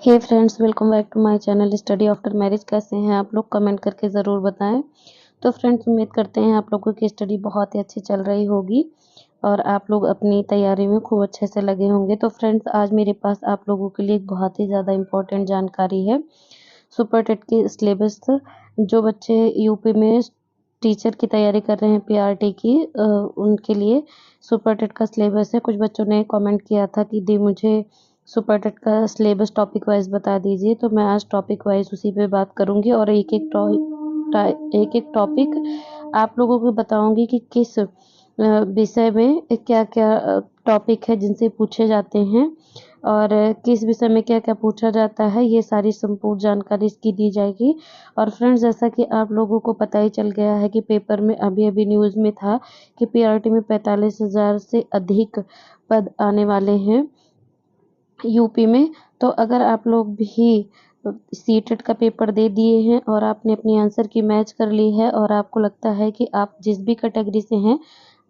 Hey friends, welcome back to my channel study after marriage. कैसे हैं आप लोग? कमेंट करके ज़रूर बताएं। तो फ्रेंड्स, उम्मीद करते हैं आप लोगों की स्टडी बहुत ही अच्छी चल रही होगी और आप लोग अपनी तैयारी में खूब अच्छे से लगे होंगे। तो फ्रेंड्स, आज मेरे पास आप लोगों के लिए एक बहुत ही ज़्यादा इम्पोर्टेंट जानकारी है। सुपर टेट की सिलेबस, जो बच्चे यूपी में टीचर की तैयारी कर रहे हैं पीआरटी की, उनके लिए सुपर टेट का सिलेबस है। कुछ बच्चों ने कमेंट किया था कि दी मुझे सुपर टेट का सिलेबस टॉपिक वाइज बता दीजिए, तो मैं आज टॉपिक वाइज उसी पे बात करूंगी और एक एक टॉपिक आप लोगों को बताऊंगी कि किस विषय में क्या क्या टॉपिक है जिनसे पूछे जाते हैं और किस विषय में क्या क्या पूछा जाता है, ये सारी संपूर्ण जानकारी इसकी दी जाएगी। और फ्रेंड्स, जैसा कि आप लोगों को पता ही चल गया है कि पेपर में अभी अभी न्यूज़ में था कि पीआरटी में 45,000 से अधिक पद आने वाले हैं यूपी में। तो अगर आप लोग भी सीटेट का पेपर दे दिए हैं और आपने अपनी आंसर की मैच कर ली है और आपको लगता है कि आप जिस भी कैटेगरी से हैं,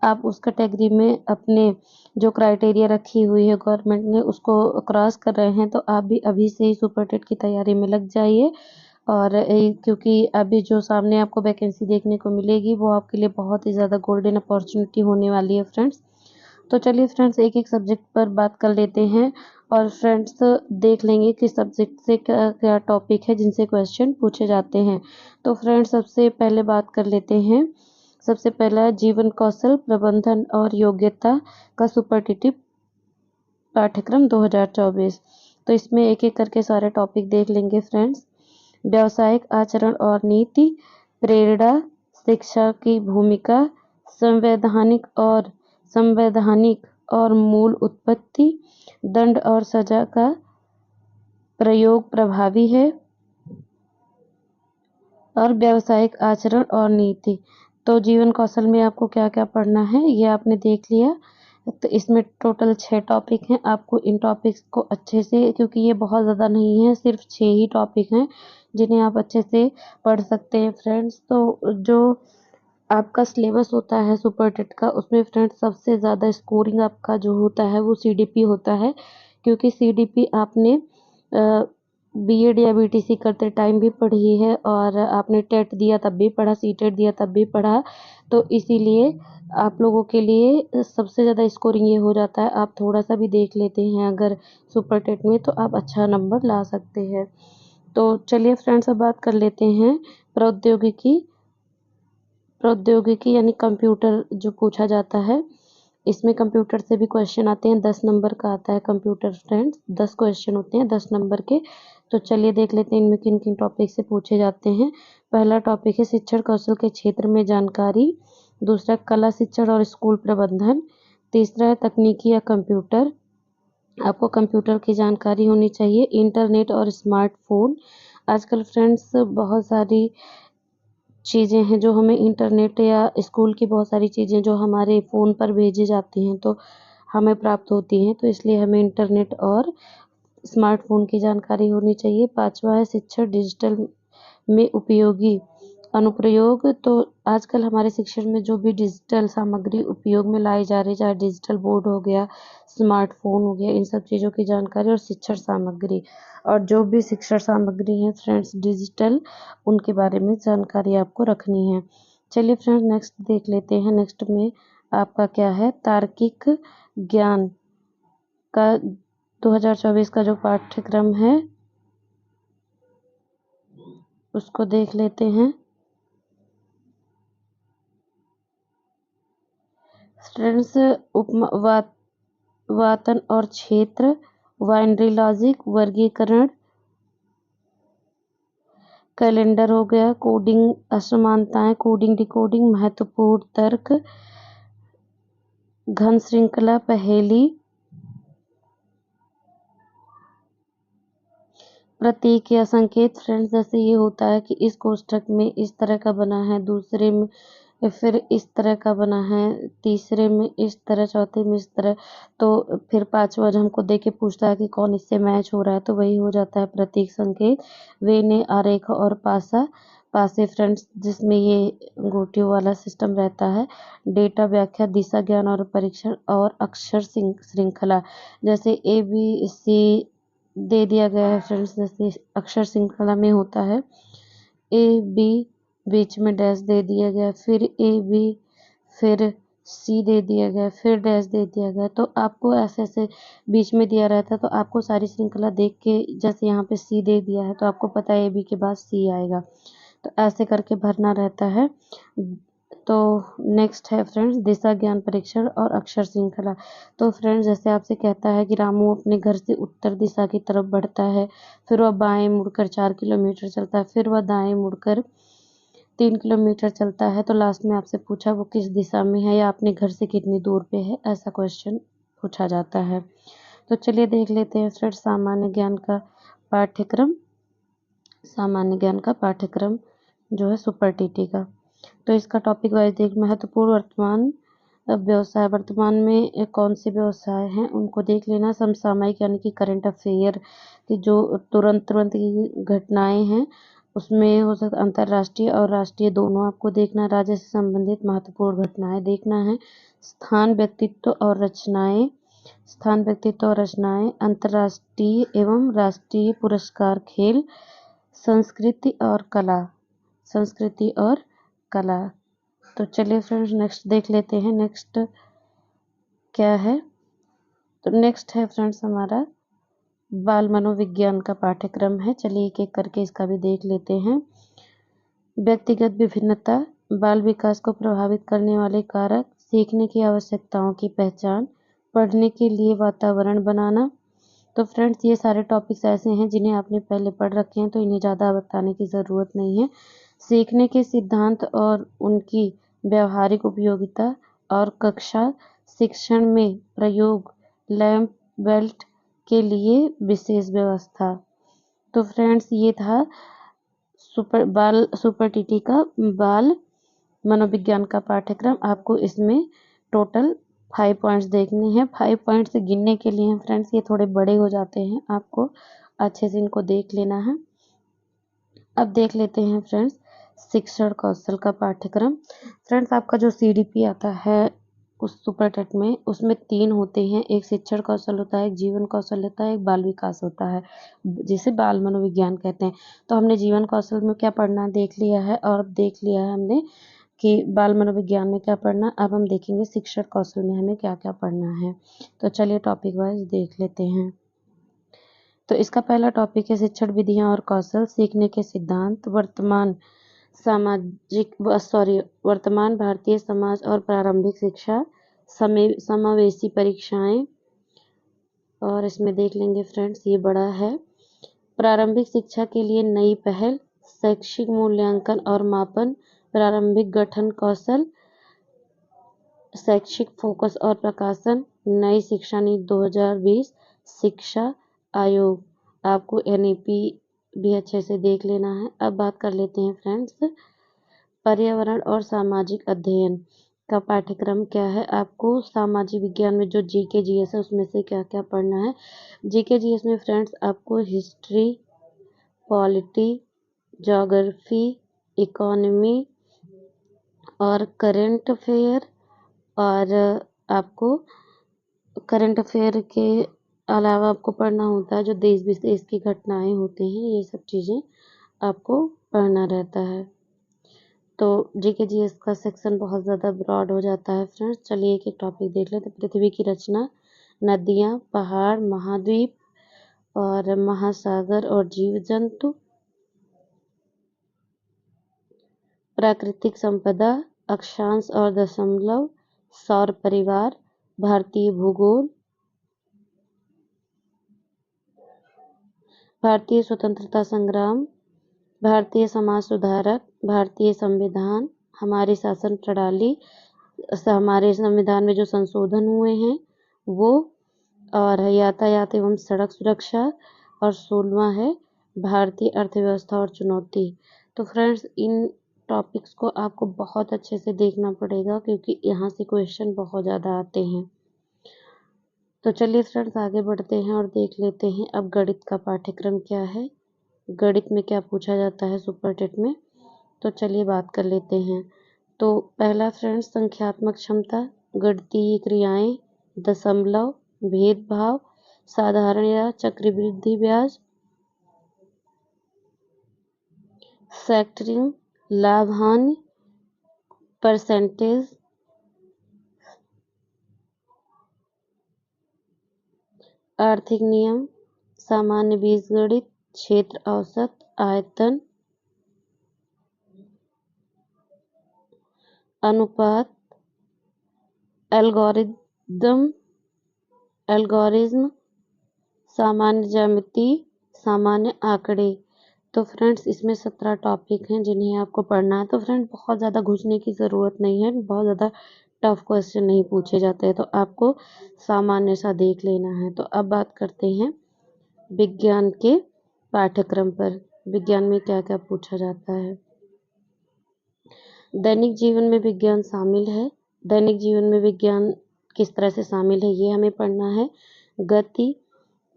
आप उस कैटेगरी में अपने जो क्राइटेरिया रखी हुई है गवर्नमेंट ने उसको क्रॉस कर रहे हैं, तो आप भी अभी से ही सुपर टेट की तैयारी में लग जाइए। और क्योंकि अभी जो सामने आपको वैकेंसी देखने को मिलेगी वो आपके लिए बहुत ही ज़्यादा गोल्डन अपॉर्चुनिटी होने वाली है फ्रेंड्स। तो चलिए फ्रेंड्स, एक एक सब्जेक्ट पर बात कर लेते हैं और फ्रेंड्स देख लेंगे कि सब्जेक्ट से क्या क्या टॉपिक है जिनसे क्वेश्चन पूछे जाते हैं। तो फ्रेंड्स, सबसे पहले बात कर लेते हैं। सबसे पहला है जीवन कौशल प्रबंधन और योग्यता का सुपरटेटिव पाठ्यक्रम 2024। तो इसमें एक एक करके सारे टॉपिक देख लेंगे फ्रेंड्स। व्यावसायिक आचरण और नीति, प्रेरणा, शिक्षा की भूमिका, संवैधानिक और मूल उत्पत्ति, दंड और सजा का प्रयोग प्रभावी है और व्यावसायिक आचरण और नीति। तो जीवन कौशल में आपको क्या क्या पढ़ना है ये आपने देख लिया। तो इसमें टोटल 6 टॉपिक हैं। आपको इन टॉपिक्स को अच्छे से, क्योंकि ये बहुत ज़्यादा नहीं है, सिर्फ 6 ही टॉपिक हैं जिन्हें आप अच्छे से पढ़ सकते हैं फ्रेंड्स। तो जो आपका सिलेबस होता है सुपर टेट का, उसमें फ्रेंड्स सबसे ज़्यादा स्कोरिंग आपका जो होता है वो सीडीपी होता है, क्योंकि सीडीपी आपने बीएड या बीटीसी करते टाइम भी पढ़ी है और आपने टेट दिया तब भी पढ़ा, सीटेट दिया तब भी पढ़ा। तो इसीलिए आप लोगों के लिए सबसे ज़्यादा स्कोरिंग ये हो जाता है। आप थोड़ा सा भी देख लेते हैं अगर सुपर टेट में, तो आप अच्छा नंबर ला सकते हैं। तो चलिए फ्रेंड्स, अब बात कर लेते हैं प्रौद्योगिकी प्रौद्योगिकी यानी कंप्यूटर जो पूछा जाता है। इसमें कंप्यूटर से भी क्वेश्चन आते हैं। 10 नंबर का आता है कंप्यूटर फ्रेंड्स, 10 क्वेश्चन होते हैं 10 नंबर के। तो चलिए देख लेते हैं इनमें किन किन टॉपिक से पूछे जाते हैं। पहला टॉपिक है शिक्षण कौशल के क्षेत्र में जानकारी। दूसरा कला शिक्षण और स्कूल प्रबंधन। तीसरा है तकनीकी या कंप्यूटर, आपको कंप्यूटर की जानकारी होनी चाहिए। इंटरनेट और स्मार्टफोन, आजकल फ्रेंड्स बहुत सारी चीज़ें हैं जो हमें इंटरनेट या स्कूल की बहुत सारी चीज़ें जो हमारे फ़ोन पर भेजी जाती हैं तो हमें प्राप्त होती हैं, तो इसलिए हमें इंटरनेट और स्मार्टफ़ोन की जानकारी होनी चाहिए। पाँचवा है शिक्षण डिजिटल में उपयोगी अनुप्रयोग। तो आजकल हमारे शिक्षण में जो भी डिजिटल सामग्री उपयोग में लाई जा रही है, चाहे डिजिटल बोर्ड हो गया, स्मार्टफ़ोन हो गया, इन सब चीज़ों की जानकारी और शिक्षण सामग्री, और जो भी शिक्षण सामग्री है फ्रेंड्स डिजिटल, उनके बारे में जानकारी आपको रखनी है। चलिए फ्रेंड्स, नेक्स्ट देख लेते हैं। नेक्स्ट में आपका क्या है, तार्किक ज्ञान का 2024 का जो पाठ्यक्रम है उसको देख लेते हैं। फ्रेंड्स, वातन और क्षेत्र, बाइनरी लॉजिक, वर्गीकरण, कैलेंडर हो गया, कोडिंग असमानताएं, कोडिंग डिकोडिंग, महत्वपूर्ण तर्क, घन श्रृंखला पहेली, प्रतीक या संकेत। फ्रेंड्स, जैसे ये होता है कि इस कोष्ठक में इस तरह का बना है, दूसरे में फिर इस तरह का बना है, तीसरे में इस तरह, चौथे में इस तरह, तो फिर पांचवा जो हमको देख के पूछता है कि कौन इससे मैच हो रहा है, तो वही हो जाता है प्रतीक संकेत। वे ने आरेख और पासा पासे फ्रेंड्स, जिसमें ये गोटियों वाला सिस्टम रहता है। डेटा व्याख्या, दिशा ज्ञान और परीक्षण, और अक्षर श्रृंखला, जैसे ए बी सी दे दिया गया है फ्रेंड्स, जैसे अक्षर श्रृंखला में होता है ए बी, बीच में डैश दे दिया गया, फिर ए बी, फिर सी दे दिया गया, फिर डैश दे दिया गया। तो आपको ऐसे ऐसे बीच में दिया रहता है, तो आपको सारी श्रृंखला देख के, जैसे यहाँ पे सी दे दिया है तो आपको पता है ए बी के बाद सी आएगा, तो ऐसे करके भरना रहता है। तो नेक्स्ट है फ्रेंड्स दिशा ज्ञान परीक्षण और अक्षर श्रृंखला। तो फ्रेंड्स जैसे आपसे कहता है कि रामू अपने घर से उत्तर दिशा की तरफ बढ़ता है, फिर वह बाएं मुड़कर 4 किलोमीटर चलता है, फिर वह दाएं मुड़कर 3 किलोमीटर चलता है। तो लास्ट में आपसे पूछा वो किस दिशा में है या अपने घर से कितनी दूर पे है, ऐसा क्वेश्चन पूछा जाता है। तो चलिए देख लेते हैं फ्रेंड्स सामान्य ज्ञान का पाठ्यक्रम। सामान्य ज्ञान का पाठ्यक्रम जो है सुपर टीटी का। तो इसका टॉपिक वाइज देख, महत्वपूर्ण वर्तमान व्यवसाय, वर्तमान में कौन से व्यवसाय हैं उनको देख लेना। समसामयिक यानी कि करंट अफेयर की जो तुरंत तुरंत की घटनाएं हैं, उसमें हो सकता अंतर्राष्ट्रीय और राष्ट्रीय दोनों आपको देखना। राज्य से संबंधित महत्वपूर्ण घटनाएं देखना है। स्थान व्यक्तित्व और रचनाएं, स्थान व्यक्तित्व और रचनाएं, अंतर्राष्ट्रीय एवं राष्ट्रीय पुरस्कार, खेल, संस्कृति और कला, संस्कृति और कला। तो चलिए फ्रेंड्स नेक्स्ट देख लेते हैं, नेक्स्ट क्या है। तो नेक्स्ट है फ्रेंड्स हमारा बाल मनोविज्ञान का पाठ्यक्रम है। चलिए एक एक करके इसका भी देख लेते हैं। व्यक्तिगत विभिन्नता, बाल विकास को प्रभावित करने वाले कारक, सीखने की आवश्यकताओं की पहचान, पढ़ने के लिए वातावरण बनाना। तो फ्रेंड्स ये सारे टॉपिक्स ऐसे हैं जिन्हें आपने पहले पढ़ रखे हैं, तो इन्हें ज़्यादा बताने की ज़रूरत नहीं है। सीखने के सिद्धांत और उनकी व्यावहारिक उपयोगिता और कक्षा शिक्षण में प्रयोग, लैंप बेल्ट के लिए विशेष व्यवस्था। तो फ्रेंड्स ये था सुपर टीटी का बाल मनोविज्ञान का पाठ्यक्रम। आपको इसमें टोटल 5 पॉइंट्स देखने हैं। 5 पॉइंट्स गिनने के लिए फ्रेंड्स ये थोड़े बड़े हो जाते हैं, आपको अच्छे से इनको देख लेना है। अब देख लेते हैं फ्रेंड्स शिक्षण कौशल का पाठ्यक्रम। फ्रेंड्स आपका जो सीडीपी आता है उस सुपर टेट में, उसमें 3 होते हैं, एक शिक्षण कौशल होता है, एक जीवन कौशल होता है, एक बाल विकास होता है, जिसे बाल मनोविज्ञान कहते हैं। तो हमने जीवन कौशल में क्या पढ़ना देख लिया है, और अब देख लिया है हमने कि बाल मनोविज्ञान में क्या पढ़ना। अब हम देखेंगे शिक्षण कौशल में हमें क्या क्या पढ़ना है। तो चलिए टॉपिक वाइज देख लेते हैं। तो इसका पहला टॉपिक है शिक्षण विधियां और कौशल, सीखने के सिद्धांत, वर्तमान भारतीय समाज और प्रारंभिक शिक्षा, समावेशी परीक्षाएं। और इसमें देख लेंगे फ्रेंड्स ये बड़ा है, प्रारंभिक शिक्षा के लिए नई पहल, शैक्षिक मूल्यांकन और मापन, प्रारंभिक गठन कौशल, शैक्षिक फोकस और प्रकाशन, नई शिक्षा नीति 2020, शिक्षा आयोग। आपको एनईपी भी अच्छे से देख लेना है। अब बात कर लेते हैं फ्रेंड्स पर्यावरण और सामाजिक अध्ययन का पाठ्यक्रम क्या है। आपको सामाजिक विज्ञान में जो जीके जीएस है उसमें से क्या क्या पढ़ना है। जीके जीएस में फ्रेंड्स आपको हिस्ट्री, पॉलिटी, ज्योग्राफी, इकोनॉमी और करंट अफेयर, और आपको करंट अफेयर के अलावा आपको पढ़ना होता है जो देश विदेश की घटनाएं होती हैं, ये सब चीज़ें आपको पढ़ना रहता है। तो जीके जीएस का सेक्शन बहुत ज़्यादा ब्रॉड हो जाता है फ्रेंड्स। चलिए एक एक टॉपिक देख लेते हैं। पृथ्वी की रचना, नदियाँ, पहाड़, महाद्वीप और महासागर और जीव जंतु, प्राकृतिक संपदा, अक्षांश और दशमलव, सौर परिवार, भारतीय भूगोल, भारतीय स्वतंत्रता संग्राम, भारतीय समाज सुधारक, भारतीय संविधान, हमारी शासन प्रणाली, हमारे संविधान में जो संशोधन हुए हैं वो, और यातायात एवं सड़क सुरक्षा, और 16वां है भारतीय अर्थव्यवस्था और चुनौती। तो फ्रेंड्स इन टॉपिक्स को आपको बहुत अच्छे से देखना पड़ेगा क्योंकि यहाँ से क्वेश्चन बहुत ज़्यादा आते हैं। तो चलिए फ्रेंड्स आगे बढ़ते हैं और देख लेते हैं अब गणित का पाठ्यक्रम क्या है, गणित में क्या पूछा जाता है सुपर टेट में। तो चलिए बात कर लेते हैं। तो पहला फ्रेंड्स संख्यात्मक क्षमता, गणितीय क्रियाएं, दशमलव, भेदभाव, साधारण या चक्रवृद्धि ब्याज, फैक्टरिंग, लाभ हानि, परसेंटेज, आर्थिक नियम, सामान्य बीजगणित, क्षेत्र औसत, आयतन, अनुपात, एल्गोरिज्म, सामान्य ज्यामिति, सामान्य आंकड़े। तो फ्रेंड्स इसमें 17 टॉपिक हैं जिन्हें आपको पढ़ना है। तो फ्रेंड्स बहुत ज़्यादा घुसने की ज़रूरत नहीं है, बहुत ज़्यादा टफ क्वेश्चन नहीं पूछे जाते हैं, तो आपको सामान्य सा देख लेना है। तो अब बात करते हैं विज्ञान के पाठ्यक्रम पर। विज्ञान में क्या क्या पूछा जाता है। दैनिक जीवन में विज्ञान शामिल है। दैनिक जीवन में विज्ञान किस तरह से शामिल है ये हमें पढ़ना है। गति,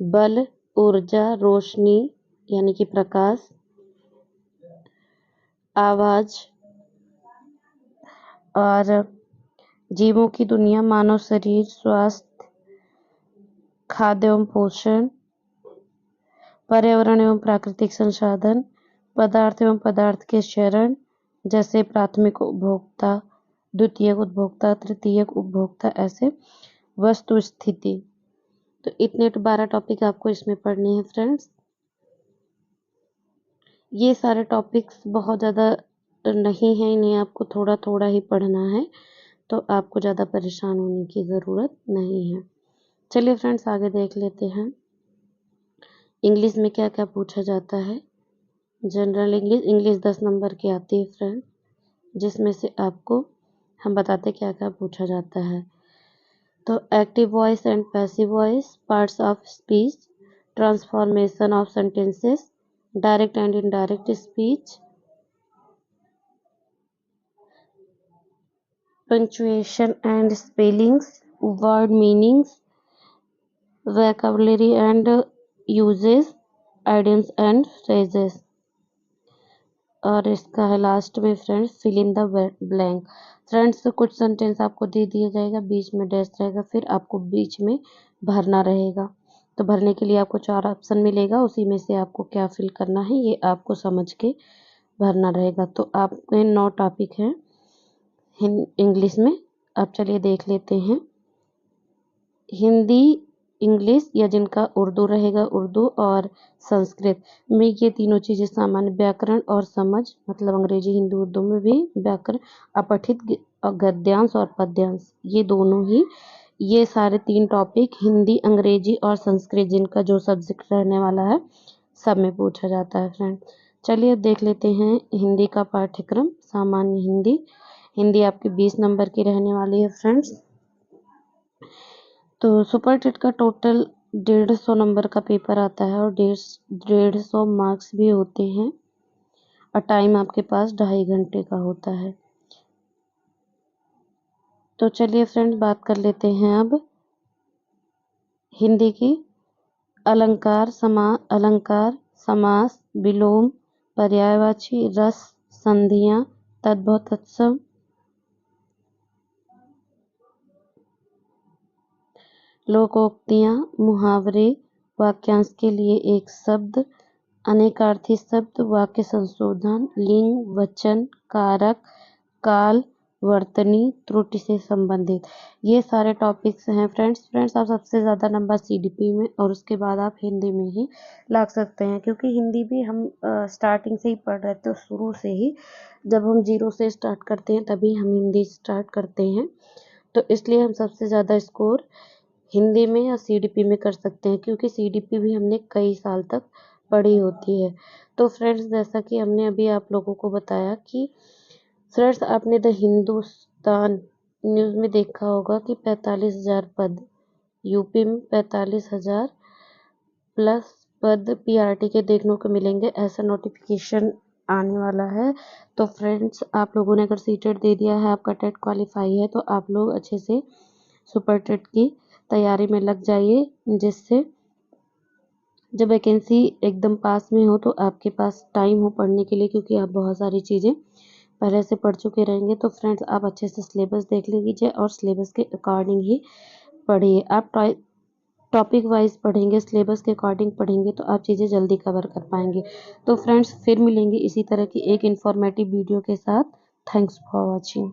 बल, ऊर्जा, रोशनी यानी कि प्रकाश, आवाज और जीवों की दुनिया, मानव शरीर, स्वास्थ्य, खाद्य एवं पोषण, पर्यावरण एवं प्राकृतिक संसाधन, पदार्थ एवं पदार्थ के चरण जैसे प्राथमिक उपभोक्ता, द्वितीयक उपभोक्ता, तृतीयक उपभोक्ता, ऐसे वस्तु स्थिति। तो इतने 12 टॉपिक आपको इसमें पढ़ने हैं फ्रेंड्स। ये सारे टॉपिक्स बहुत ज़्यादा नहीं है, इन्हें आपको थोड़ा थोड़ा ही पढ़ना है, तो आपको ज़्यादा परेशान होने की ज़रूरत नहीं है। चलिए फ्रेंड्स आगे देख लेते हैं इंग्लिश में क्या क्या पूछा जाता है। जनरल इंग्लिश 10 नंबर की आती है फ्रेंड, जिसमें से आपको हम बताते क्या क्या पूछा जाता है। तो active voice and passive voice, parts of speech, transformation of sentences, direct and indirect speech, punctuation and spellings, word meanings, vocabulary and uses, idioms and phrases। और इसका है लास्ट में friends fill in the blank. Friends कुछ sentence आपको दे दिया जाएगा, बीच में डैश रहेगा, फिर आपको बीच में भरना रहेगा। तो भरने के लिए आपको 4 ऑप्शन मिलेगा, उसी में से आपको क्या फिल करना है ये आपको समझ के भरना रहेगा। तो आपके 9 टॉपिक हैं इंग्लिश में। अब चलिए देख लेते हैं हिंदी, इंग्लिश या जिनका उर्दू रहेगा उर्दू, और संस्कृत में ये तीनों चीज़ें सामान्य, व्याकरण और समझ, मतलब अंग्रेजी हिंदी उर्दू में भी व्याकरण, अपठित गद्यांश और पद्यांश, ये दोनों ही, ये सारे 3 टॉपिक हिंदी, अंग्रेजी और संस्कृत जिनका जो सब्जेक्ट रहने वाला है सब में पूछा जाता है फ्रेंड। चलिए देख लेते हैं हिंदी का पाठ्यक्रम। सामान्य हिंदी, हिंदी आपकी 20 नंबर की रहने वाली है फ्रेंड्स। तो सुपर टेट का टोटल 150 नंबर का पेपर आता है और 150 मार्क्स भी होते हैं, और टाइम आपके पास 2.5 घंटे का होता है। तो चलिए फ्रेंड्स बात कर लेते हैं अब हिंदी की। अलंकार, समास, विलोम, पर्यायवाची, रस, संधियां, तद्भव, तत्सम, लोकोक्तियां, मुहावरे, वाक्यांश के लिए एक शब्द, अनेकार्थी शब्द, वाक्य संशोधन, लिंग, वचन, कारक, काल, वर्तनी, त्रुटि से संबंधित, ये सारे टॉपिक्स हैं फ्रेंड्स आप सबसे ज़्यादा नंबर सीडीपी में और उसके बाद आप हिंदी में ही लाग सकते हैं, क्योंकि हिंदी भी हम स्टार्टिंग से ही पढ़ रहे थे, शुरू से ही जब हम 0 से स्टार्ट करते हैं तभी हम हिंदी स्टार्ट करते हैं, तो इसलिए हम सबसे ज़्यादा स्कोर हिंदी में या सीडीपी में कर सकते हैं, क्योंकि सीडीपी भी हमने कई साल तक पढ़ी होती है। तो फ्रेंड्स जैसा कि हमने अभी आप लोगों को बताया कि फ्रेंड्स आपने द हिंदुस्तान न्यूज़ में देखा होगा कि 45,000 पद, यूपी में 45,000 प्लस पद पीआरटी के देखने को मिलेंगे, ऐसा नोटिफिकेशन आने वाला है। तो फ्रेंड्स आप लोगों ने अगर सीटेट दे दिया है, आपका टेट क्वालिफाई है, तो आप लोग अच्छे से सुपर टेट की तैयारी में लग जाइए, जिससे जब वैकेंसी एकदम पास में हो तो आपके पास टाइम हो पढ़ने के लिए, क्योंकि आप बहुत सारी चीज़ें पहले से पढ़ चुके रहेंगे। तो फ्रेंड्स आप अच्छे से सिलेबस देख लीजिए और सिलेबस के अकॉर्डिंग ही पढ़िए। आप टॉपिक वाइज़ पढ़ेंगे, सिलेबस के अकॉर्डिंग पढ़ेंगे तो आप चीज़ें जल्दी कवर कर पाएँगे। तो फ्रेंड्स फिर मिलेंगे इसी तरह की एक इन्फॉर्मेटिव वीडियो के साथ। Thanks for watching.